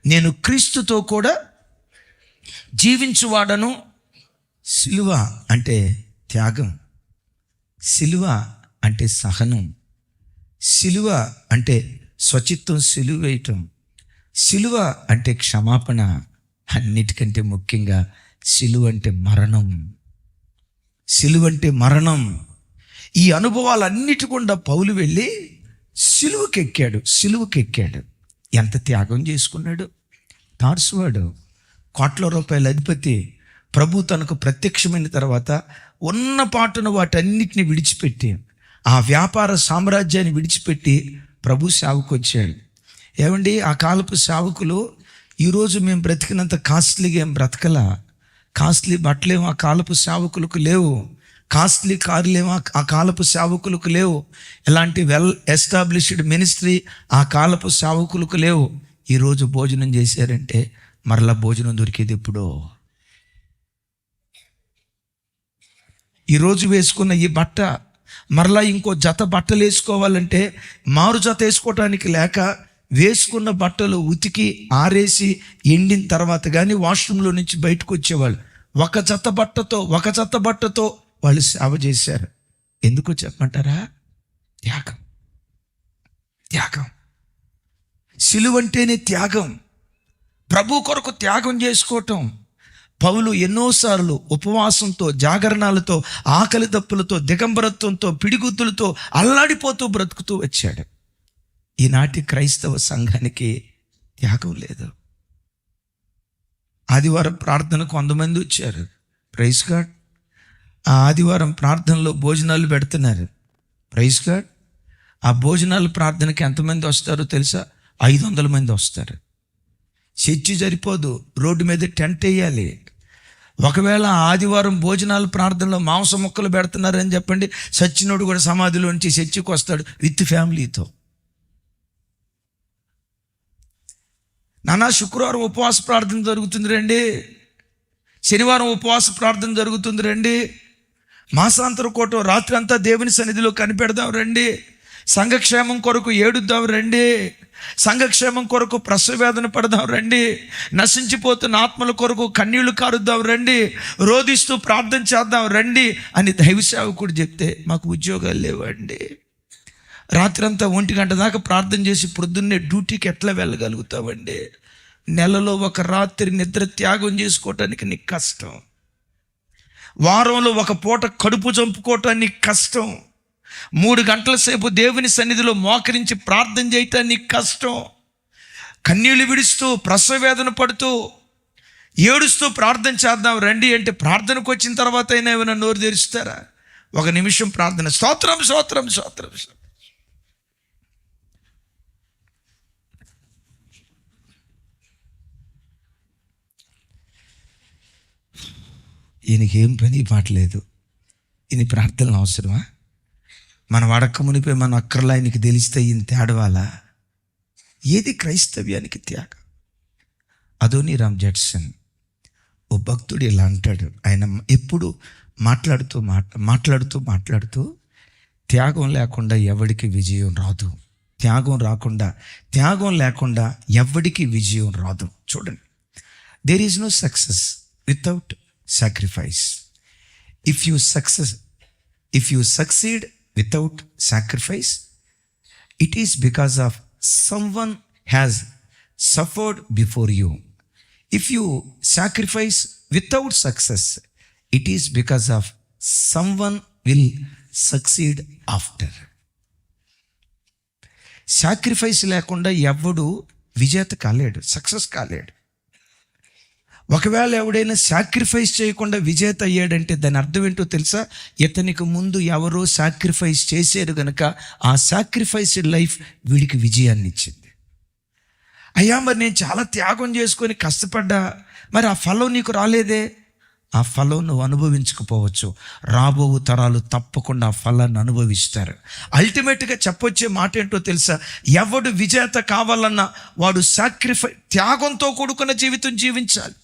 నేను క్రీస్తుతో కూడా జీవించువాడను. సిలువ అంటే త్యాగం, సిలువ అంటే సహనం, సిలువ అంటే స్వచిత్తం సిలువ వేయటం, సిలువ అంటే క్షమాపణ, అన్నిటికంటే ముఖ్యంగా సిలువ అంటే మరణం. సిలువ అంటే మరణం. ఈ అనుభవాలన్నిటి గుండా పౌలు వెళ్ళి సిలువకెక్కాడు. ఎంత త్యాగం చేసుకున్నాడు. తార్సువాడు, కోట్ల రూపాయల అధిపతి, ప్రభు తనకు ప్రత్యక్షమైన తర్వాత ఉన్న పాటున వాటన్నిటిని విడిచిపెట్టి, ఆ వ్యాపార సామ్రాజ్యాన్ని విడిచిపెట్టి ప్రభు సేవకు వచ్చాడు. ఏమండి, ఆ కాలపు సేవకులు ఈరోజు మేము బ్రతికినంత కాస్ట్లీగా ఏం బ్రతకలా. కాస్ట్లీ బట్టలేమో ఆ కాలపు సేవకులకు లేవు, కాస్ట్లీ కార్లేమో ఆ కాలపు సేవకులకు లేవు, ఎలాంటి వెల్ ఎస్టాబ్లిష్డ్ మినిస్ట్రీ ఆ కాలపు సేవకులకు లేవు. ఈరోజు భోజనం చేశారంటే మరలా భోజనం దొరికేది ఎప్పుడో. ఈరోజు వేసుకున్న ఈ బట్ట మరలా ఇంకో జత బట్టలు వేసుకోవాలంటే మారు జత వేసుకోవటానికి లేక వేసుకున్న బట్టలు ఉతికి ఆరేసి ఎండిన తర్వాత కానీ వాష్రూమ్లో నుంచి బయటకు వచ్చేవాళ్ళు. ఒక జత బట్టతో వాళ్ళు సేవ చేశారు. ఎందుకో చెప్పమంటారా? త్యాగం. సిలువ అంటేనే త్యాగం. ప్రభు కొరకు త్యాగం చేసుకోవటం. పౌలు ఎన్నోసార్లు ఉపవాసంతో, జాగరణాలతో, ఆకలి దప్పులతో, దిగంబరత్వంతో, పిడిగుద్దులతో అల్లాడిపోతూ బ్రతుకుతూ వచ్చాడు. ఈనాటి క్రైస్తవ సంఘానికి త్యాగం లేదు. ఆదివారం ప్రార్థనకు 100 మంది వచ్చారు, ప్రైజ్ గాడ్. ఆ ఆదివారం ప్రార్థనలో భోజనాలు పెడుతున్నారు, ప్రైజ్ గాడ్. ఆ భోజనాల ప్రార్థనకి ఎంతమంది వస్తారో తెలుసా? 500 మంది వస్తారు. చర్చి సరిపోదు, రోడ్డు మీద టెంట్ వేయాలి. ఒకవేళ ఆదివారం భోజనాల ప్రార్థనలో మాంసం ముక్కలు పెడుతున్నారని చెప్పండి, సచ్చినోడు కూడా సమాధిలోంచి చర్చికి వస్తాడు విత్ ఫ్యామిలీతో. నానా శుక్రవారం ఉపవాస ప్రార్థన జరుగుతుంది రండి, శనివారం ఉపవాస ప్రార్థన జరుగుతుంది రండి, మాసాంతర కోటం రాత్రి అంతా దేవుని సన్నిధిలో కనిపెడదాం రండి, సంఘక్షేమం కొరకు ఏడుద్దాం రండి, సంఘక్షేమం కొరకు ప్రసవేదన పడదాం రండి, నశించిపోతున్న ఆత్మల కొరకు కన్నీళ్లు కారుద్దాం రండి, రోధిస్తూ ప్రార్థన చేద్దాం రండి అని దైవ సేవకుడు చెప్తే మాకు ఉద్యోగాలు లేవండి. రాత్రంతా 1 గంట దాకా ప్రార్థన చేసి పొద్దున్నే డ్యూటీకి ఎట్లా వెళ్ళగలుగుతామండి? నెలలో ఒక రాత్రి నిద్ర త్యాగం చేసుకోవటానికి నీకు కష్టం. వారంలో ఒక పూట కడుపు చంపుకోవటానికి కష్టం. 3 గంటల సేపు దేవుని సన్నిధిలో మోకరించి ప్రార్థన చేయటానికి కష్టం. కన్నీళ్లు విడుస్తూ, ప్రసవేదన పడుతూ, ఏడుస్తూ ప్రార్థన చేద్దాం రండి అంటే ప్రార్థనకు వచ్చిన తర్వాత అయినా ఏమైనా నోరు తెరుస్తారా? 1 నిమిషం ప్రార్థన, స్తోత్రం స్తోత్రం స్తోత్రం. ఈయనకి ఏం పని పాటలేదు, ఈయన ప్రార్థనలు అవసరమా? మన వడక మునిపే మన అక్కర్లా ఆయనకి తెలిస్తే ఈయన తేడవాలా? ఏది క్రైస్తవ్యానికి త్యాగం? అదోనీరామ్ జడ్సన్ ఓ భక్తుడు ఇలా అంటాడు. ఆయన ఎప్పుడు మాట్లాడుతూ త్యాగం లేకుండా ఎవడికి విజయం రాదు, త్యాగం లేకుండా ఎవడికి విజయం రాదు. చూడండి, there is no success without sacrifice. If you succeed without sacrifice, it is because of someone has suffered before you. If you sacrifice without success, it is because of someone will succeed after. Sacrifice లేకుండా ఎవడు విజేత కాలేడు, success కాలేడు. ఒకవేళ ఎవడైనా sacrifice చేయకుండా విజేత అయ్యాడంటే దాని అర్థం ఏంటో తెలుసా? ఇతనికి ముందు ఎవరో సాక్రిఫైస్ చేశారు కనుక ఆ సాక్రిఫైస్డ్ లైఫ్ వీడికి విజయాన్ని ఇచ్చింది. అయ్యా, మరి నేను చాలా త్యాగం చేసుకొని కష్టపడ్డా, మరి ఆ ఫలం నీకు రాలేదే. ఆ ఫలం నువ్వు అనుభవించకపోవచ్చు, రాబో తరాలు తప్పకుండా ఆ ఫలాన్ని అనుభవిస్తారు. అల్టిమేట్గా చెప్పొచ్చే మాట ఏంటో తెలుసా? ఎవడు విజేత కావాలన్నా వాడు త్యాగంతో కూడుకున్న జీవితం జీవించాలి.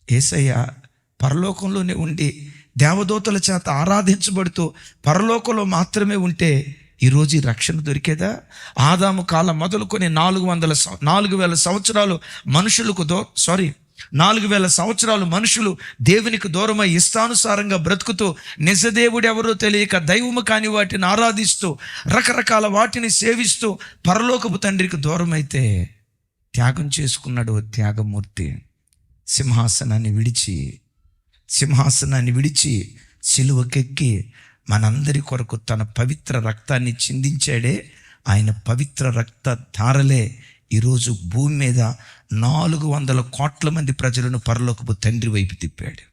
యేసయ్య పరలోకంలోనే ఉండి దేవదూతల చేత ఆరాధించబడుతూ పరలోకంలో మాత్రమే ఉంటే ఈరోజు ఈ రక్షణ దొరికేదా? ఆదాము కాలం మొదలుకొని 4,000 సంవత్సరాలు మనుషులకు 4,000 సంవత్సరాలు మనుషులు దేవునికి దూరమై ఇష్టానుసారంగా బ్రతుకుతూ నిజదేవుడు ఎవరో తెలియక దైవము కాని వాటిని ఆరాధిస్తూ రకరకాల వాటిని సేవిస్తూ పరలోకపు తండ్రికి దూరమైతే త్యాగం చేసుకున్నాడు ఓ త్యాగమూర్తి. సింహాసనాన్ని విడిచి సిలువకెక్కి మనందరి కొరకు తన పవిత్ర రక్తాన్ని చిందించాడే. ఆయన పవిత్ర రక్త ధారలే ఈరోజు భూమి మీద 400 కోట్ల మంది ప్రజలను పరలోకపు తండ్రి వైపు తిప్పాడు.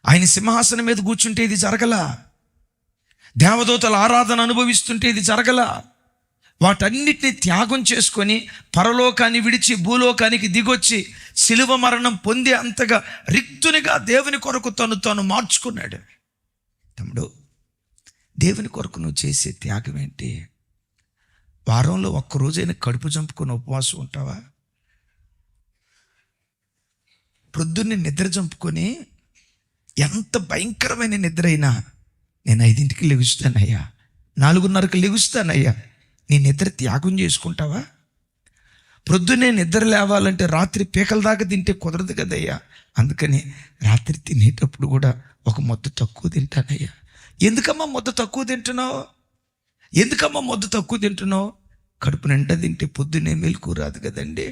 ఆయన సింహాసనం మీద కూర్చుంటే ఇది జరగల. దేవదూతల ఆరాధన అనుభవిస్తుంటే ఇది జరగల. వాటన్నిటిని త్యాగం చేసుకొని పరలోకాన్ని విడిచి భూలోకానికి దిగొచ్చి శిలువ మరణం పొందే అంతగా రిక్తునిగా దేవుని కొరకు తాను మార్చుకున్నాడు. తమ్ముడు, దేవుని కొరకు నువ్వు చేసే త్యాగం ఏంటి? వారంలో ఒక్కరోజైనా కడుపు చంపుకొని ఉపవాసం ఉంటావా? ప్రొద్దున్నే నిద్ర చంపుకొని, ఎంత భయంకరమైన నిద్ర అయినా నేను 5ంటికి లెగుస్తానయ్యా, 4:30కి లెగుస్తానయ్యా, నీ నిద్ర త్యాగం చేసుకుంటావా? ప్రొద్దునే నిద్ర లేవాలంటే రాత్రి పీకల దాకా తింటే కుదరదు కదయ్యా, అందుకని రాత్రి తినేటప్పుడు కూడా ఒక ముద్ద తక్కువ తింటానయ్యా. ఎందుకమ్మా ముద్ద తక్కువ తింటున్నావు? కడుపు నిండా తింటే పొద్దునే మెలకు రాదు కదండి.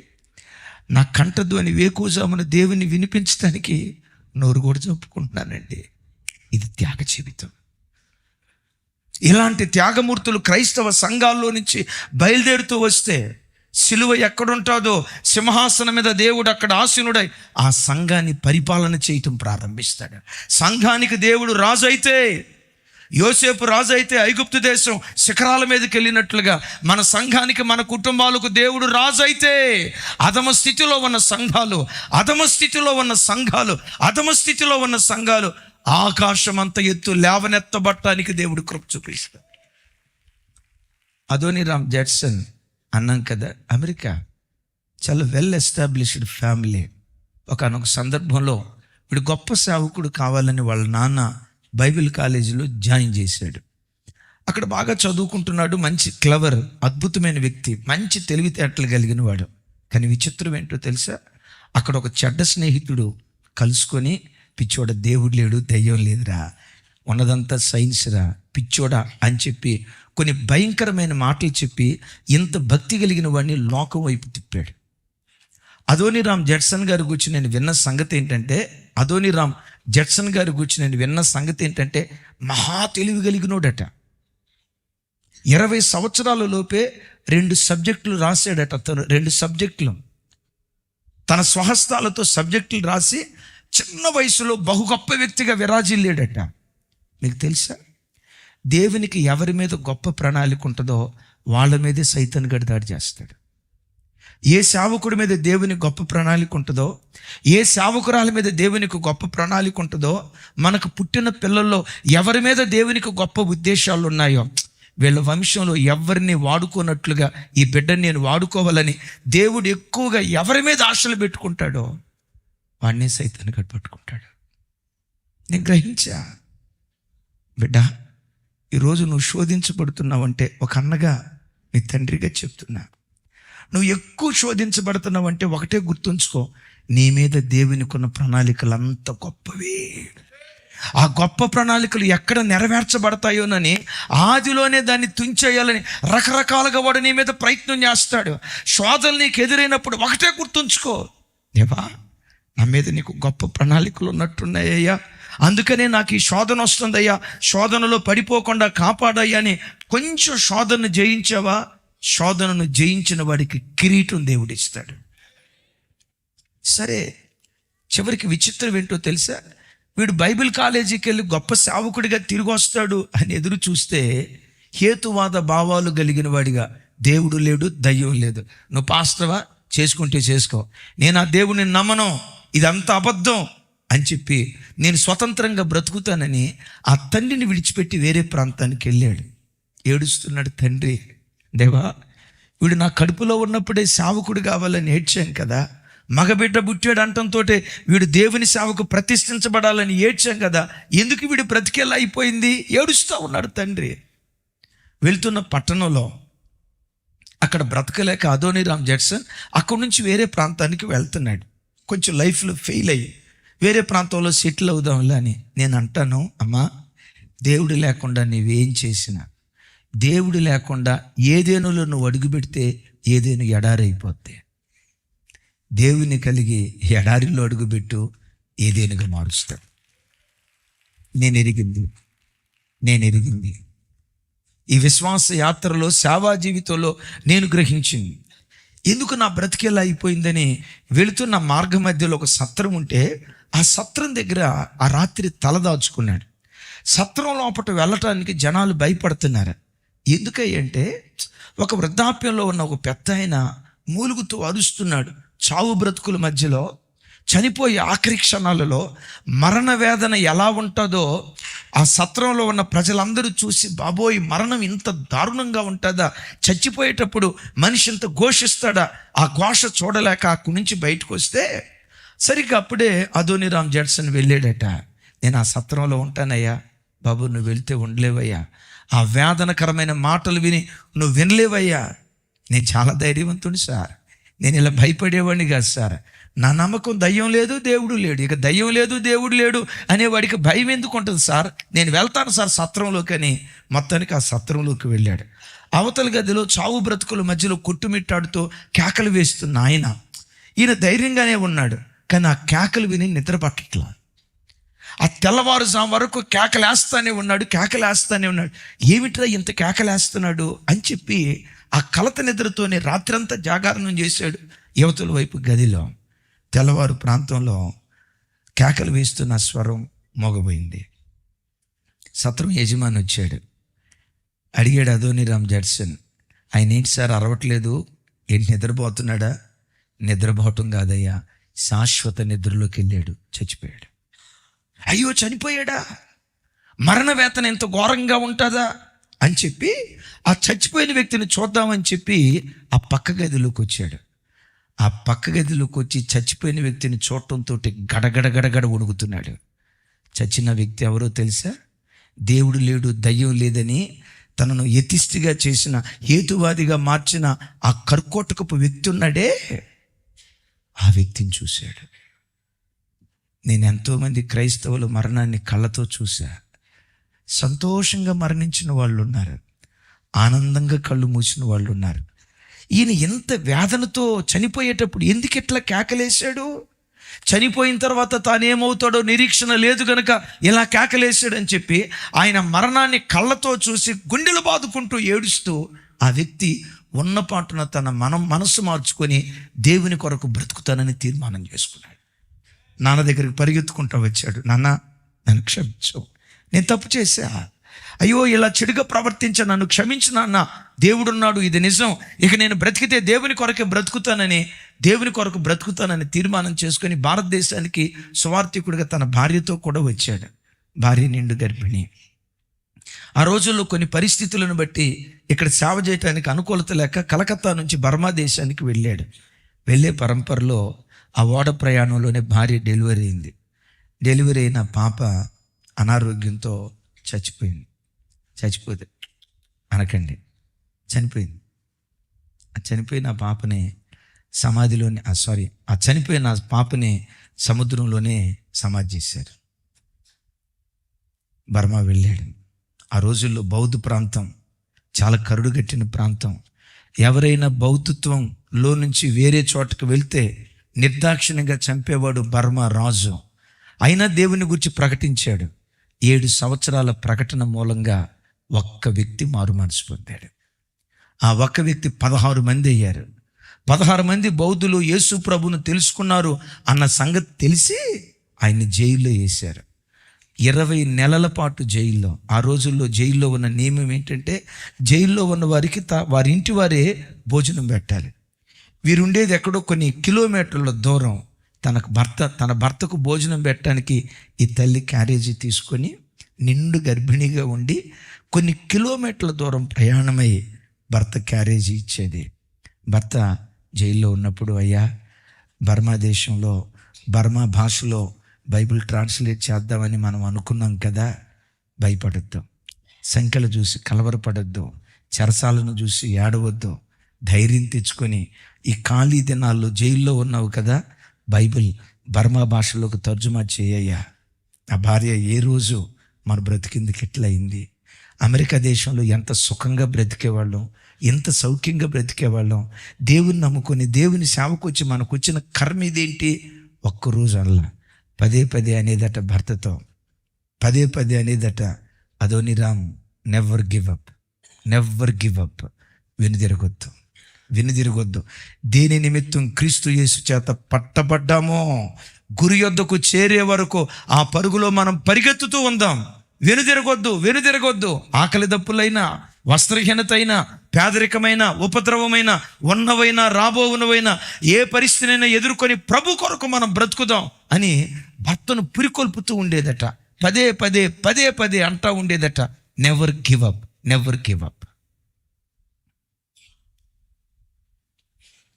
నా కంఠధ్వని వేకువజామున దేవుని వినిపించడానికి నోరు కూడా చంపుకుంటున్నానండి. ఇది త్యాగ జీవితం. ఇలాంటి త్యాగమూర్తులు క్రైస్తవ సంఘాల్లో నుంచి బయలుదేరుతూ వస్తే సిలువ ఎక్కడుంటుందో సింహాసనం మీద దేవుడు అక్కడ ఆసీనుడై ఆ సంఘాన్ని పరిపాలన చేయటం ప్రారంభిస్తాడు. సంఘానికి దేవుడు రాజు అయితే, యోసేపు రాజు అయితే ఐగుప్తు దేశం శిఖరాల మీదకి వెళ్ళినట్లుగా మన సంఘానికి, మన కుటుంబాలకు దేవుడు రాజు అయితే అధమ స్థితిలో ఉన్న సంఘాలు ఆకాశం అంత ఎత్తు లేవనెత్తబట్టానికి దేవుడు కృప చూపిస్తాడు. అదోనీరామ్ జడ్సన్ అన్నాం కదా, అమెరికా చాలా వెల్ ఎస్టాబ్లిష్డ్ ఫ్యామిలీ. ఒకనొక సందర్భంలో వీడు గొప్ప సేవకుడు కావాలని వాళ్ళ నాన్న బైబిల్ కాలేజీలో జాయిన్ చేశాడు. అక్కడ బాగా చదువుకుంటున్నాడు, మంచి క్లవర్, అద్భుతమైన వ్యక్తి, మంచి తెలివితేటలు కలిగిన వాడు. కానీ విచిత్రం ఏంటో తెలుసా? అక్కడ ఒక చెడ్డ స్నేహితుడు కలుసుకొని, పిచ్చోడ దేవుడు లేడు, దయ్యం లేదురా, ఉన్నదంతా సైన్స్ రా, పిచ్చోడా అని చెప్పి కొన్ని భయంకరమైన మాటలు చెప్పి ఇంత భక్తి కలిగిన వాడిని లోకం వైపు తిప్పాడు. అదోనీరామ్ జడ్సన్ గారి గురించి నేను విన్న సంగతి ఏంటంటే మహా తెలివి కలిగినోడట. 20 సంవత్సరాల లోపే 2 సబ్జెక్టులు రాశాడట. అతను 2 సబ్జెక్టులు తన స్వహస్తాలతో సబ్జెక్టులు రాసి చిన్న వయసులో బహు గొప్ప వ్యక్తిగా విరాజిల్లాడట. మీకు తెలుసా, దేవునికి ఎవరి మీద గొప్ప ప్రణాళిక ఉంటుందో వాళ్ళ మీదే సైతాను గడి దాడి చేస్తాడు. ఏ సేవకుడి మీద దేవుని గొప్ప ప్రణాళిక ఉంటుందో, ఏ సేవకురాల మీద దేవునికి గొప్ప ప్రణాళిక ఉంటుందో, మనకు పుట్టిన పిల్లల్లో ఎవరి మీద దేవునికి గొప్ప ఉద్దేశాలు ఉన్నాయో, వీళ్ళ వంశంలో ఎవరిని వాడుకోనట్లుగా ఈ బిడ్డని నేను వాడుకోవాలని దేవుడు ఎక్కువగా ఎవరి మీద ఆశలు పెట్టుకుంటాడో వాడినే సైతాను గడి పట్టుకుంటాడు. నేను గ్రహించా. బిడ్డ, ఈరోజు నువ్వు శోధించబడుతున్నావంటే ఒక అన్నగా నీ తండ్రిగా చెప్తున్నా, నువ్వు ఎక్కువ శోధించబడుతున్నావంటే ఒకటే గుర్తుంచుకో, నీ మీద దేవునికి ఉన్న ప్రణాళికలు అంత గొప్పవి. ఆ గొప్ప ప్రణాళికలు ఎక్కడ నెరవేర్చబడతాయోనని ఆదిలోనే దాన్ని తుంచేయాలని రకరకాలుగా వాడు నీ మీద ప్రయత్నం చేస్తాడు. శోధనలు నీకు ఎదురైనప్పుడు ఒకటే గుర్తుంచుకో, దేవా నా మీద నీకు గొప్ప ప్రణాళికలు ఉన్నట్టున్నాయ్యా, అందుకనే నాకు ఈ శోధన వస్తుందయ్యా, శోధనలో పడిపోకుండా కాపాడయ్యా అని కొంచెం శోధనను జయించావా, శోధనను జయించిన వాడికి కిరీటం దేవుడిస్తాడు. సరే, చివరికి విచిత్రం ఏంటో తెలుసా? వీడు బైబిల్ కాలేజీకి వెళ్ళి గొప్ప సేవకుడిగా తిరిగి వస్తాడు అని ఎదురు చూస్తే హేతువాద భావాలు కలిగిన వాడిగా, దేవుడు లేడు, దయ్యం లేదు, నువ్వు పాస్టర్వా, చేసుకుంటే చేసుకో, నేను ఆ దేవుడిని నమ్మను, ఇదంతా అబద్ధం అని చెప్పి నేను స్వతంత్రంగా బ్రతుకుతానని ఆ తండ్రిని విడిచిపెట్టి వేరే ప్రాంతానికి వెళ్ళాడు. ఏడుస్తున్నాడు తండ్రి, దేవా వీడు నా కడుపులో ఉన్నప్పుడే సేవకుడు కావాలని ఏడ్చాం కదా, మగబిడ్డ పుట్టాడు అంటంతో వీడు దేవుని సేవకు ప్రతిష్ఠించబడాలని ఏడ్చాం కదా, ఎందుకు వీడు బ్రతికేలా అయిపోయింది? ఏడుస్తూ ఉన్నాడు తండ్రి. వెళ్తున్న పట్టణంలో అక్కడ బ్రతకలేక అదోనీరామ్ జడ్సన్ అక్కడి నుంచి వేరే ప్రాంతానికి వెళ్తున్నాడు. కొంచెం లైఫ్లో ఫెయిల్ అయ్యి వేరే ప్రాంతంలో సెటిల్ అవుదాంలే అని. నేను అంటాను, అమ్మా, దేవుడు లేకుండా నువ్వేం చేసినా, దేవుడు లేకుండా ఏదేనులో నువ్వు అడుగు పెడితే ఏదేను ఎడారైపోద్ది. దేవుని కలిగి ఎడారిలో అడుగుపెట్టు, ఏదేనుగా మారుస్తాడు. నేను ఎరిగింది ఈ విశ్వాస యాత్రలో, సేవా జీవితంలో నేను గ్రహించింది. ఎందుకు నా బ్రతికేలా అయిపోయిందని వెళుతున్న మార్గ మధ్యలో ఒక సత్రం ఉంటే ఆ సత్రం దగ్గర ఆ రాత్రి తలదాచుకున్నాడు. సత్రం లోపల వెళ్ళటానికి జనాలు భయపడుతున్నారు. ఎందుకంటే ఒక వృద్ధాప్యంలో ఉన్న ఒక పెద్ద ఆయన మూలుగుతూ అరుస్తున్నాడు. చావు బ్రతుకుల మధ్యలో, చనిపోయే ఆఖరి క్షణాలలో మరణ వేదన ఎలా ఉంటుందో ఆ సత్రంలో ఉన్న ప్రజలందరూ చూసి, బాబోయ్, మరణం ఇంత దారుణంగా ఉంటుందా, చచ్చిపోయేటప్పుడు మనిషి ఇంత ఘోషిస్తాడా, ఆ ఘోష చూడలేక అక్కడి నుంచి బయటకు వస్తే సరిగ్గా అప్పుడే అదోనీరామ్ జడ్సన్ వెళ్ళాడట. నేను ఆ సత్రంలో ఉంటానయ్యా. బాబు, నువ్వు వెళ్తే ఉండలేవయ్యా, ఆ వేదనకరమైన మాటలు విని నువ్వు వినలేవయ్యా. నేను చాలా ధైర్యవంతుడు సార్, నేను ఇలా భయపడేవాడిని కాదు సార్. నా నమ్మకం దయ్యం లేదు, దేవుడు లేడు. ఇక దయ్యం లేదు, దేవుడు లేడు అనేవాడికి భయం ఎందుకు ఉంటుంది సార్? నేను వెళ్తాను సార్ సత్రంలోకి అని మొత్తానికి ఆ సత్రంలోకి వెళ్ళాడు. అవతల గదిలో చావు బ్రతుకుల మధ్యలో కొట్టుమిట్టాడుతూ కేకలు వేస్తున్న ఈయన ధైర్యంగానే ఉన్నాడు. కానీ ఆ కేకలు విని నిద్ర పట్టట్లా. ఆ తెల్లవారుజాము వరకు కేకలేస్తానే ఉన్నాడు. ఏమిట్రా ఇంత కేకలేస్తున్నాడు అని చెప్పి ఆ కలత నిద్రతోనే రాత్రంతా జాగారణం చేశాడు. యువతుల వైపు గదిలో తెల్లవారు ప్రాంతంలో కేకలు వేస్తున్న స్వరం మోగబోయింది. సత్రం యజమాని వచ్చాడు. అడిగాడు అదోనీరామ్ జడ్సన్, ఆయన ఏంటి సార్ అరవట్లేదు, ఏంటి నిద్రపోతున్నాడా? నిద్రపోవటం కాదయ్యా, శాశ్వత నిద్రలోకి వెళ్ళాడు, చచ్చిపోయాడు. అయ్యో, చనిపోయాడా? మరణ వేతన ఎంత ఘోరంగా ఉంటుందా అని చెప్పి ఆ చచ్చిపోయిన వ్యక్తిని చూద్దామని చెప్పి ఆ పక్క గదిలోకి వచ్చాడు. ఆ పక్క గదిలోకి వచ్చి చచ్చిపోయిన వ్యక్తిని చూడటంతో గడగడ వణుకుతున్నాడు. చచ్చిన వ్యక్తి ఎవరో తెలుసా? దేవుడు లేడు, దయ్యం లేదని తనను యతిష్టిగా చేసిన, హేతువాదిగా మార్చిన ఆ కర్కోటకపు వ్యక్తి ఉన్నాడే, ఆ వ్యక్తిని చూశాడు. నేను ఎంతోమంది క్రైస్తవుల మరణాన్ని కళ్ళతో చూశా. సంతోషంగా మరణించిన వాళ్ళు ఉన్నారు, ఆనందంగా కళ్ళు మూసిన వాళ్ళు ఉన్నారు. ఈయన ఎంత వేదనతో చనిపోయేటప్పుడు ఎందుకు ఇట్లా కేకలేశాడు? చనిపోయిన తర్వాత తానేమవుతాడో నిరీక్షణ లేదు గనక ఇలా కేకలేశాడని చెప్పి ఆయన మరణాన్ని కళ్ళతో చూసి గుండెలు బాదుకుంటూ ఏడుస్తూ ఆ వ్యక్తి ఉన్నపాటున తన మనస్సు మార్చుకొని దేవుని కొరకు బ్రతుకుతానని తీర్మానం చేసుకున్నాడు. నాన్న దగ్గరికి పరిగెత్తుకుంటూ వచ్చాడు. నాన్న, నన్ను క్షమించు, నేను తప్పు చేశా, అయ్యో ఇలా చెడుగా ప్రవర్తించా, నన్ను క్షమించు నాన్న, దేవుడున్నాడు, ఇది నిజం, ఇక నేను బ్రతికితే దేవుని కొరకే బ్రతుకుతానని తీర్మానం చేసుకొని భారతదేశానికి సువార్థికుడిగా తన భార్యతో కూడా వచ్చాడు. భార్య నిండు గర్భిణి. ఆ రోజుల్లో కొన్ని పరిస్థితులను బట్టి ఇక్కడ సేవ చేయడానికి అనుకూలత లేక కలకత్తా నుంచి బర్మా దేశానికి వెళ్ళాడు. వెళ్ళే పరంపరలో ఆ ఓడ ప్రయాణంలోనే భార్య డెలివరీ అయింది. డెలివరీ అయిన పాప అనారోగ్యంతో చనిపోయింది. ఆ చనిపోయిన పాపని చనిపోయిన పాపని సముద్రంలోనే సమాధి చేశారు. బర్మా వెళ్ళాడు. ఆ రోజుల్లో బౌద్ధ ప్రాంతం చాలా కరుడుగట్టిన ప్రాంతం. ఎవరైనా బౌద్ధత్వంలో నుంచి వేరే చోటకు వెళ్తే నిర్దాక్షిణ్యంగా చంపేవాడు బర్మా రాజు. అయినా దేవుని గురించి ప్రకటించాడు. 7 సంవత్సరాల ప్రకటన మూలంగా ఒక్క వ్యక్తి మారు మనసు పొందాడు. ఆ ఒక్క వ్యక్తి 16 మంది అయ్యారు. 16 మంది బౌద్ధులు యేసు ప్రభువును తెలుసుకున్నారు అన్న సంగతి తెలిసి ఆయన్ని జైల్లో వేశారు. 20 నెలల పాటు జైల్లో. ఆ రోజుల్లో జైల్లో ఉన్న నియమం ఏంటంటే, జైల్లో ఉన్న వారికి వారి ఇంటి వారే భోజనం పెట్టాలి. వీరుండేది ఎక్కడో కొన్ని కిలోమీటర్ల దూరం. తన భర్తకు భోజనం పెట్టడానికి ఈ తల్లి క్యారేజీ తీసుకొని నిండు గర్భిణిగా ఉండి కొన్ని కిలోమీటర్ల దూరం ప్రయాణమై భర్త క్యారేజీ ఇచ్చేది. భర్త జైల్లో ఉన్నప్పుడు, అయ్యా, బర్మా దేశంలో బర్మా భాషలో బైబిల్ ట్రాన్స్లేట్ చేద్దామని మనం అనుకున్నాం కదా, భయపడద్దు, సంఖ్యలు చూసి కలవరపడద్దు, చెరసాలను చూసి ఏడవద్దు, ధైర్యం తెచ్చుకొని ఈ ఖాళీ దినాల్లో జైల్లో ఉన్నావు కదా, బైబిల్ బర్మా భాషలోకి తర్జుమా చేయయ్యా. నా భార్య ఏ రోజు మన బ్రతికిందుకు ఎట్లయింది, అమెరికా దేశంలో ఎంత సుఖంగా బ్రతికేవాళ్ళం, ఎంత సౌఖ్యంగా బ్రతికేవాళ్ళం, దేవుని నమ్ముకొని దేవుని సేవకు వచ్చి మనకు వచ్చిన కర్మ ఇదేంటి. ఒక్కరోజు అలా పదే పదే అనేదట భర్తతో, పదే పదే అనేదట, Adoniram never give up, never give up. వెనుదిరగొద్దు, వెనుదిరగొద్దు. దేని నిమిత్తం క్రీస్తు యేసు చేత పట్టబడ్డామో గురి యొద్దకు చేరే వరకు ఆ పరుగులో మనం పరిగెత్తుతూ ఉందాం. వెనుదిరగొద్దు, వెనుదిరగొద్దు. ఆకలి దప్పులైనా, వస్త్రహీనతైనా, పేదరికమైన, ఉపద్రవమైన, ఉన్నవైనా రాబోవునవైనా ఏ పరిస్థితినైనా ఎదుర్కొని ప్రభు కొరకు మనం బ్రతుకుదాం అని భర్తను పురికొల్పుతూ ఉండేదట. పదే పదే పదే పదే అంటా ఉండేదట, never give up, never give up.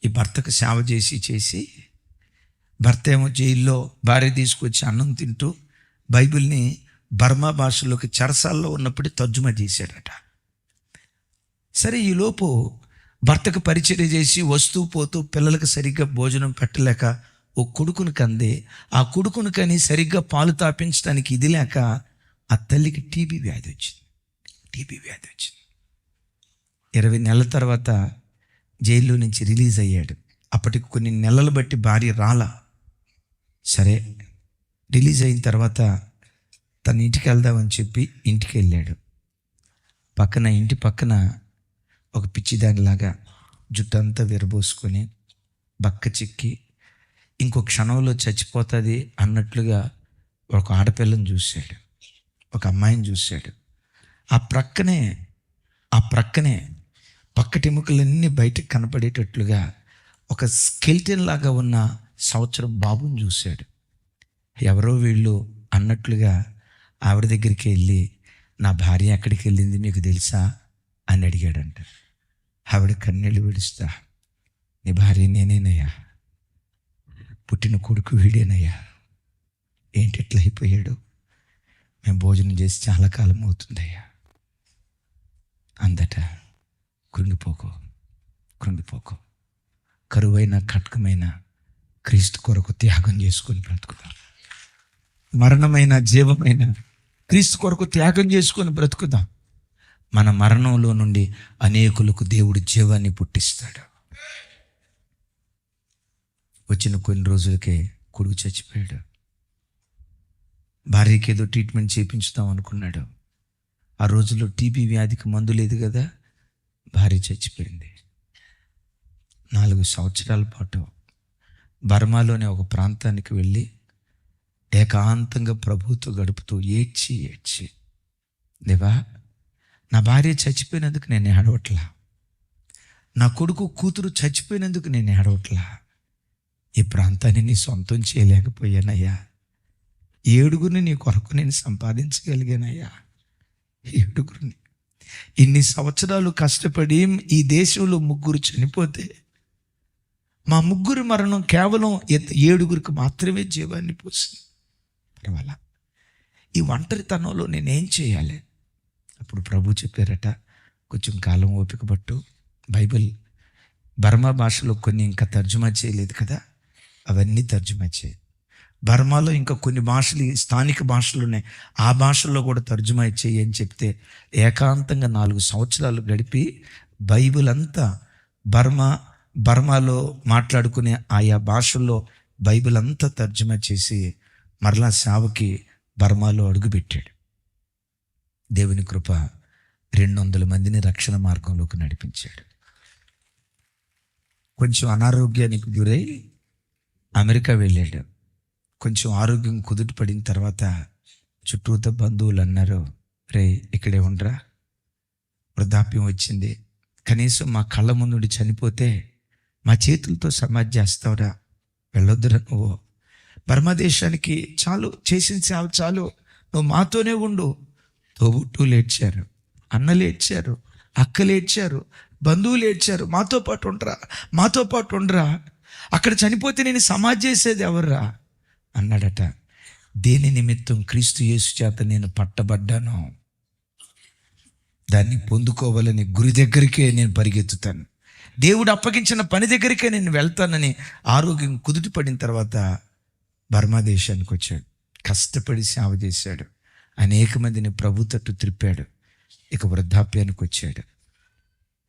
ఈ భర్తకు సేవ చేసి చేసి భర్త ఏమో జైల్లో భార్య తీసుకొచ్చి అన్నం తింటూ బైబిల్ని బర్మా భాషలోకి చెరసాల్లో ఉన్నప్పుడే తర్జుమా చేశాడట. సరే, ఈలోపు భర్తకు పరిచర్య చేసి వస్తూ పోతూ పిల్లలకు సరిగ్గా భోజనం పెట్టలేక ఓ కొడుకుని కంది. ఆ కొడుకుని కని సరిగ్గా పాలు తాపించడానికి ఇది లేక ఆ తల్లికి టీబీ వ్యాధి వచ్చింది. 20 నెలల తర్వాత జైల్లో నుంచి రిలీజ్ అయ్యాడు. అప్పటికి కొన్ని నెలలు బట్టి భార్య రాలా. సరే, రిలీజ్ అయిన తర్వాత తన ఇంటికి వెళ్దామని చెప్పి ఇంటికి వెళ్ళాడు. ఇంటి పక్కన ఒక పిచ్చిదానిలాగా జుట్టంతా విరబోసుకొని బక్క చిక్కి ఇంకో క్షణంలో చచ్చిపోతుంది అన్నట్లుగా ఒక ఆడపిల్లని చూశాడు, ఒక అమ్మాయిని చూశాడు. ఆ ప్రక్కనే పక్కటెముకలన్నీ బయటకు కనపడేటట్లుగా ఒక స్కెల్టన్ లాగా ఉన్న సంవత్సరం బాబుని చూశాడు. ఎవరో వీళ్ళు అన్నట్లుగా ఆవిడ దగ్గరికి వెళ్ళి, నా భార్య ఎక్కడికి వెళ్ళింది మీకు తెలుసా అని అడిగాడంట. ఆవిడ కన్నీళ్ళు విడుస్తా, నీ భార్య నేనేనయ్యా, పుట్టిన కొడుకు వీడేనయ్యా, ఏంటి ఎట్లా అయిపోయాడు, మేము భోజనం చేసి చాలా కాలం అవుతుందయ్యా అందట. కృంగిపోకు, కరువైన కట్కమైన క్రీస్తు కొరకు త్యాగం చేసుకొని బ్రతుకుదాం. మరణమైన జీవమైన క్రీస్తు కొరకు త్యాగం చేసుకొని బ్రతుకుదాం. మన మరణంలో నుండి అనేకులకు దేవుడు జీవాన్ని పుట్టిస్తాడు. వచ్చిన కొన్ని రోజులకే కొడుకు చచ్చిపోయాడు. భార్యకి ఏదో ట్రీట్మెంట్ చేయించుదాం అనుకున్నాడు. ఆ రోజుల్లో టీబీ వ్యాధికి మందు లేదు కదా, భార్య చచ్చిపోయింది. 4 సంవత్సరాల పాటు బర్మాలోని ఒక ప్రాంతానికి వెళ్ళి ఏకాంతంగా ప్రభుతో గడుపుతూ ఏడ్చి, దేవా, నా భార్య చచ్చిపోయినందుకు నేను ఏడవట్లా, నా కొడుకు కూతురు చచ్చిపోయినందుకు నేను ఏడవట్లా, ఈ ప్రాంతాన్ని నీ సొంతం చేయలేకపోయానయ్యా, 7 నీ కొరకు నేను సంపాదించగలిగానయ్యా, 7. ఇన్ని సంవత్సరాలు కష్టపడి ఈ దేశంలో 3 చనిపోతే మా 3 మరణం కేవలం 7 మాత్రమే జీవాన్ని పోసింది. పర్వాలా, ఈ ఒంటరితనంలో నేనేం చేయాలి? అప్పుడు ప్రభు చెప్పారట, కొంచెం కాలం ఓపిక పట్టు, బైబిల్ బర్మా భాషలో కొన్ని ఇంకా తర్జుమా చేయలేదు కదా, అవన్నీ తర్జుమా చేయి. బర్మాలో ఇంకా కొన్ని భాషలు, స్థానిక భాషలు ఉన్నాయి, ఆ భాషల్లో కూడా తర్జుమా చేయి అని చెప్తే ఏకాంతంగా 4 సంవత్సరాలు గడిపి బైబిల్ అంతా బర్మాలో మాట్లాడుకునే ఆయా భాషల్లో బైబిల్ అంతా తర్జుమా చేసి మరలా సేవకి బర్మాలో అడుగుపెట్టాడు. దేవుని కృప 200 మందిని రక్షణ మార్గంలోకి నడిపించాడు. కొంచెం అనారోగ్యానికి గురై అమెరికా వెళ్ళాడు. కొంచెం ఆరోగ్యం కుదుట పడిన తర్వాత చుట్టూతో బంధువులు అన్నారు, రే ఇక్కడే ఉండరా, వృద్ధాప్యం వచ్చింది, కనీసం మా కళ్ళ ముందు చనిపోతే మా చేతులతో సమాధి చేస్తావురా, వెళ్ళొద్దురా నువ్వు, బర్మా దేశానికి చాలు, చేసిన సేవ చాలు, నువ్వు మాతోనే ఉండు. తోబుట్టులు ఏడ్చారు, అన్నలు ఏడ్చారు, అక్కలు ఏడ్చారు, బంధువులు ఏడ్చారు, మాతో పాటు ఉండరా, అక్కడ చనిపోతే నేను సమాధి చేసేది ఎవర్రా అన్నాడట. దేని నిమిత్తం క్రీస్తు యేసు చేత నేను పట్టబడ్డాను, దాన్ని పొందుకోవాలని గురి దగ్గరికే నేను పరిగెత్తుతాను, దేవుడు అప్పగించిన పని దగ్గరికే నేను వెళ్తానని ఆరోగ్యం కుదుటి పడిన తర్వాత బర్మా దేశానికి వచ్చాడు. కష్టపడి సేవ చేశాడు, అనేక మందిని ప్రభు తట్టు త్రిప్పాడు. ఇక వృద్ధాప్యానికి వచ్చాడు.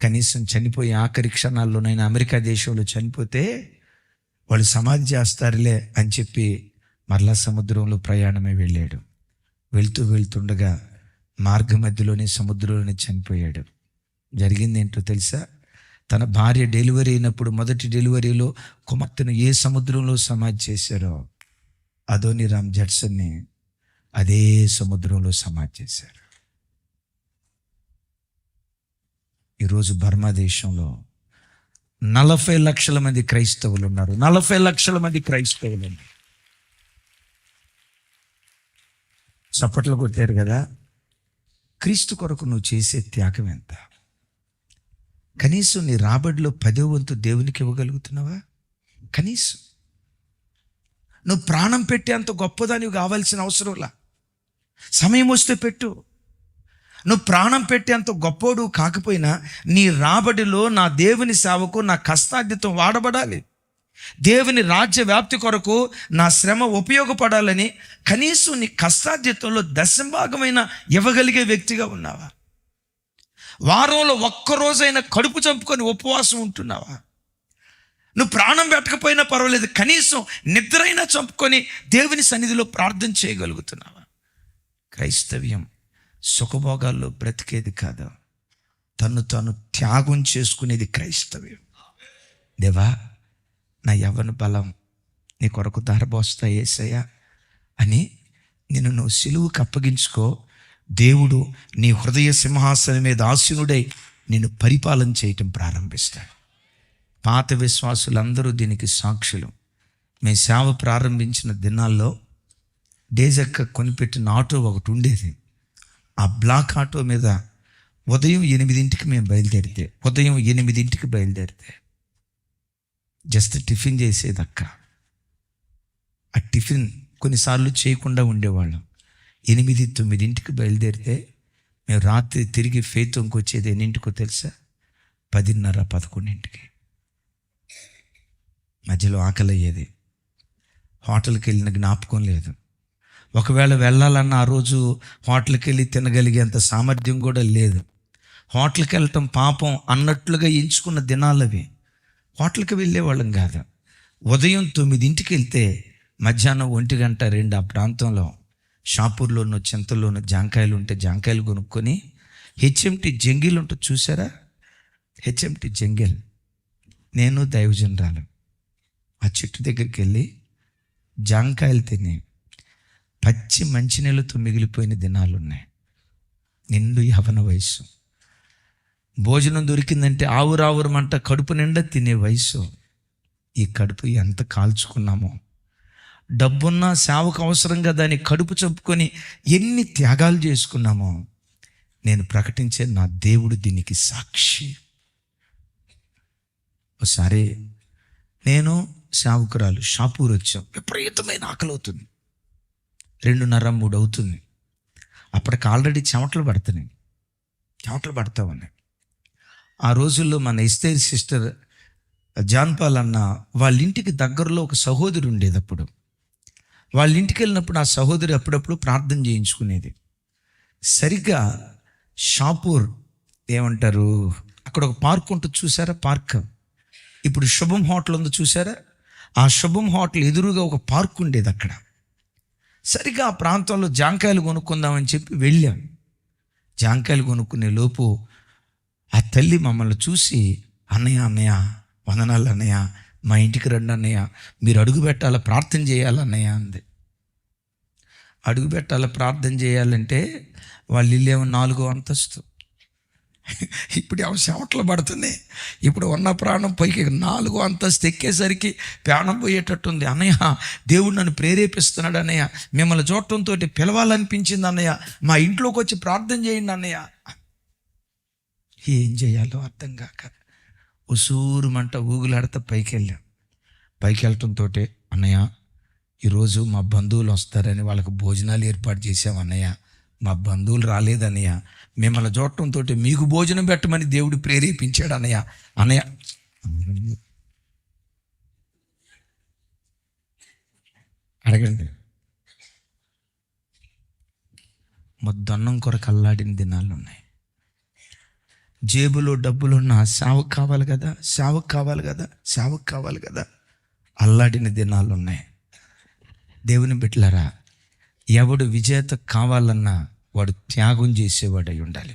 కనీసం చనిపోయే ఆఖరి క్షణాల్లోనైనా అమెరికా దేశంలో చనిపోతే వాళ్ళు సమాధి చేస్తారులే అని చెప్పి మరలా సముద్రంలో ప్రయాణమే వెళ్ళాడు. వెళ్తుండగా మార్గ మధ్యలోనే సముద్రంలోనే చనిపోయాడు. జరిగింది ఏంటో తెలుసా? తన భార్య డెలివరీ అయినప్పుడు మొదటి డెలివరీలో కుమార్తెను ఏ సముద్రంలో సమాధి చేశారో అదోనీరామ్ జడ్సన్ని అదే సముద్రంలో సమాధి చేశారు. ఈరోజు బర్మా దేశంలో 40 లక్షల మంది క్రైస్తవులు ఉన్నారు. 40 లక్షల మంది క్రైస్తవులు ఉన్నారు. చప్పట్లు కొట్టారు కదా. క్రీస్తు కొరకు నువ్వు చేసే త్యాగం ఎంత? కనీసం నీ రాబడిలో 10వ వంతు దేవునికి ఇవ్వగలుగుతున్నావా? కనీసం నువ్వు ప్రాణం పెట్టేంత గొప్పదానివి కావాల్సిన అవసరంలా. సమయం వస్తే పెట్టు. నువ్వు ప్రాణం పెట్టేంత గొప్పోడు కాకపోయినా నీ రాబడిలో నా దేవుని సేవకు నా కష్టార్జితం వాడబడాలి. దేవుని రాజ్య వ్యాప్తి కొరకు నా శ్రమ ఉపయోగపడాలని కనీసం నీ కష్టార్జితంలో దశంభాగమైన ఇవ్వగలిగే వ్యక్తిగా ఉన్నావా? వారంలో ఒక్కరోజైనా కడుపు చంపుకొని ఉపవాసం ఉంటున్నావా? నువ్వు ప్రాణం పెట్టకపోయినా పర్వాలేదు, కనీసం నిద్రైనా చంపుకొని దేవుని సన్నిధిలో ప్రార్థన చేయగలుగుతున్నావా? క్రైస్తవ్యం సుఖభోగాల్లో బ్రతికేది కాదు, తను తాను త్యాగం చేసుకునేది క్రైస్తవ్యం. దేవా, నా యవ్వన బలం నీ కొరకు ధారపోస్తా యేసయ్యా అని నువ్వు సిలువుకు అప్పగించుకో. దేవుడు నీ హృదయ సింహాసనం మీద ఆసీనుడై నిన్ను పరిపాలన చేయటం ప్రారంభిస్తాడు. పాత విశ్వాసులందరూ దీనికి సాక్షులు. మేము సేవ ప్రారంభించిన దినాల్లో డేజక్క కొనిపెట్టిన ఆటో ఒకటి ఉండేది. ఆ బ్లాక్ ఆటో మీద ఉదయం 8ంటికి మేము బయలుదేరితే జస్ట్ టిఫిన్ చేసేదక్క. ఆ టిఫిన్ కొన్నిసార్లు చేయకుండా ఉండేవాళ్ళం. 8-9ంటికి బయలుదేరితే మేము రాత్రి తిరిగి ఫేతంకి వచ్చేది ఎన్నింటికో తెలుసా? 10:30-11ంటికి. మధ్యలో ఆకలి అయ్యేది. హోటల్కి వెళ్ళిన జ్ఞాపకం లేదు. ఒకవేళ వెళ్ళాలన్న ఆ రోజు హోటల్కి వెళ్ళి తినగలిగేంత సామర్థ్యం కూడా లేదు. హోటల్కి వెళ్ళటం పాపం అన్నట్లుగా ఎంచుకున్న దినాలవి. హోటల్కి వెళ్ళేవాళ్ళం కాదు. ఉదయం 9ంటికి వెళ్తే మధ్యాహ్నం 1-2 ఆ ప్రాంతంలో షాపూర్లోనూ చింతల్లోనూ జాంకాయలు ఉంటే జాంకాయలు కొనుక్కొని హెచ్ఎంటి జంగిల్ ఉంటుంది చూసారా? హెచ్ఎంటి జంగిల్, నేను దైవజనరాలు ఆ చెట్టు దగ్గరికి వెళ్ళి జాంకాయలు తిని పచ్చి మంచినీళ్ళతో మిగిలిపోయిన దినాలు ఉన్నాయి. నిండు యవ్వన వయసు. భోజనం దొరికిందంటే ఆవురావురమంట కడుపు నిండా తినే వయసు. ఈ కడుపు ఎంత కాల్చుకున్నామో. డబ్బున్నా సేవకు అవసరంగా దాన్ని కడుపు చంపుకొని ఎన్ని త్యాగాలు చేసుకున్నామో. నేను ప్రకటించే నా దేవుడు దీనికి సాక్షి. ఒకసారి నేను సేవకురాలు షాపూర్ వచ్చాం. విపరీతమైన ఆకలి అవుతుంది. 2:30-3 అవుతుంది. అప్పటికి ఆల్రెడీ చెమటలు పడతా ఉన్నాయి. ఆ రోజుల్లో మన ఎస్తేర్ సిస్టర్ జాన్పాల్ అన్న వాళ్ళ ఇంటికి దగ్గరలో ఒక సహోదరి ఉండేది. అప్పుడు వాళ్ళ ఇంటికి వెళ్ళినప్పుడు ఆ సహోదరి అప్పుడప్పుడు ప్రార్థన చేయించుకునేది. సరిగ్గా షాపూర్ ఏమంటారు, అక్కడ ఒక పార్క్ ఉంటుంది చూసారా? పార్క్ ఇప్పుడు శుభం హోటల్ ఉంది చూసారా? ఆ శుభం హోటల్ ఎదురుగా ఒక పార్క్ ఉండేది. అక్కడ సరిగ్గా ఆ ప్రాంతంలో జాంకాయలు కొనుక్కుందామని చెప్పి వెళ్ళాం. జాంకాయలు కొనుక్కునే లోపు ఆ తల్లి మమ్మల్ని చూసి, అన్నయ్య వందనాలు అన్నయ్య, మా ఇంటికి రండి అన్నయ్య, మీరు అడుగు పెట్టాలా, ప్రార్థన చేయాలన్నయ్య అంది. అడుగు పెట్టాలా, ప్రార్థన చేయాలంటే వాళ్ళ ఇల్లేమో 4వ అంతస్తు. ఇప్పుడు ఏమో చెమటలు పడుతుంది. ఇప్పుడు ఉన్న ప్రాణం పైకి 4వ అంతస్తు ఎక్కేసరికి ప్రాణం పోయేటట్టుంది. అన్నయ్య, దేవుడు నన్ను ప్రేరేపిస్తున్నాడు అన్నయ్య, మిమ్మల్ని చూడటంతో పిలవాలనిపించింది అన్నయ్య, మా ఇంట్లోకి వచ్చి ప్రార్థన చేయండి అన్నయ్య. ఏం చేయాలో అర్థం కాక ఉసూరుమంట ఊగులాడితే పైకి వెళ్ళటంతో, అన్నయ్య ఈరోజు మా బంధువులు వస్తారని వాళ్ళకి భోజనాలు ఏర్పాటు చేసాం అన్నయ్య, మా బంధువులు రాలేదన్నయ్య, మిమ్మల్ని చూడటంతో మీకు భోజనం పెట్టమని దేవుడు ప్రేరేపించాడు అన్నయ్య. అన్నయ్య అడగండి. మొద్దన్నం కొరకు అల్లాడిన దినాలు ఉన్నాయి. జేబులో డబ్బులున్న సేవకు కావాలి కదా, సేవకు కావాలి కదా, సేవకు కావాలి కదా, అల్లాడిన దినాలు ఉన్నాయి. దేవుని బిడ్డలారా, ఎవడు విజేత కావాలన్నా వాడు త్యాగం చేసేవాడు అయి ఉండాలి.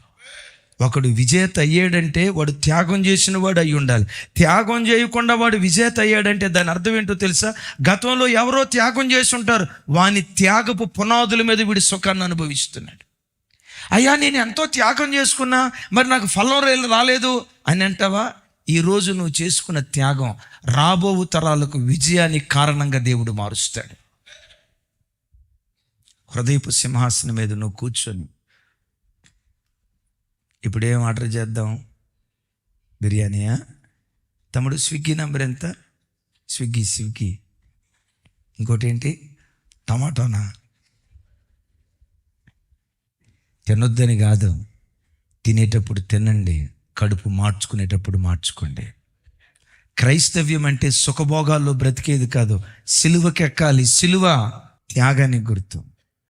ఒకడు విజేత అయ్యాడంటే వాడు త్యాగం చేసిన వాడు అయి ఉండాలి. త్యాగం చేయకుండా వాడు విజేత అయ్యాడంటే దాని అర్థం ఏంటో తెలుసా? గతంలో ఎవరో త్యాగం చేసి ఉంటారు, వాని త్యాగపు పునాదుల మీద వీడి సుఖాన్ని అనుభవిస్తున్నాడు. అయ్యా నేను ఎంతో త్యాగం చేసుకున్నా, మరి నాకు ఫలం రాలేదు అని అంటావా? ఈరోజు నువ్వు చేసుకున్న త్యాగం రాబో తరాలకు విజయానికి కారణంగా దేవుడు మారుస్తాడు. హృదయపు సింహాసనం మీద నువ్వు కూర్చొని ఇప్పుడేం ఆర్డర్ చేద్దాం? బిర్యానీయా? తమ్ముడు స్విగ్గీ నెంబర్ ఎంత? స్విగ్గీ. ఇంకోటి ఏంటి? టమాటోనా? తినొద్దని కాదు, తినేటప్పుడు తినండి, కడుపు మార్చుకునేటప్పుడు మార్చుకోండి. క్రైస్తవ్యం అంటే సుఖభోగాల్లో బ్రతికేది కాదు, సిలువకెక్కాలి. సిలువ త్యాగానికి గుర్తు.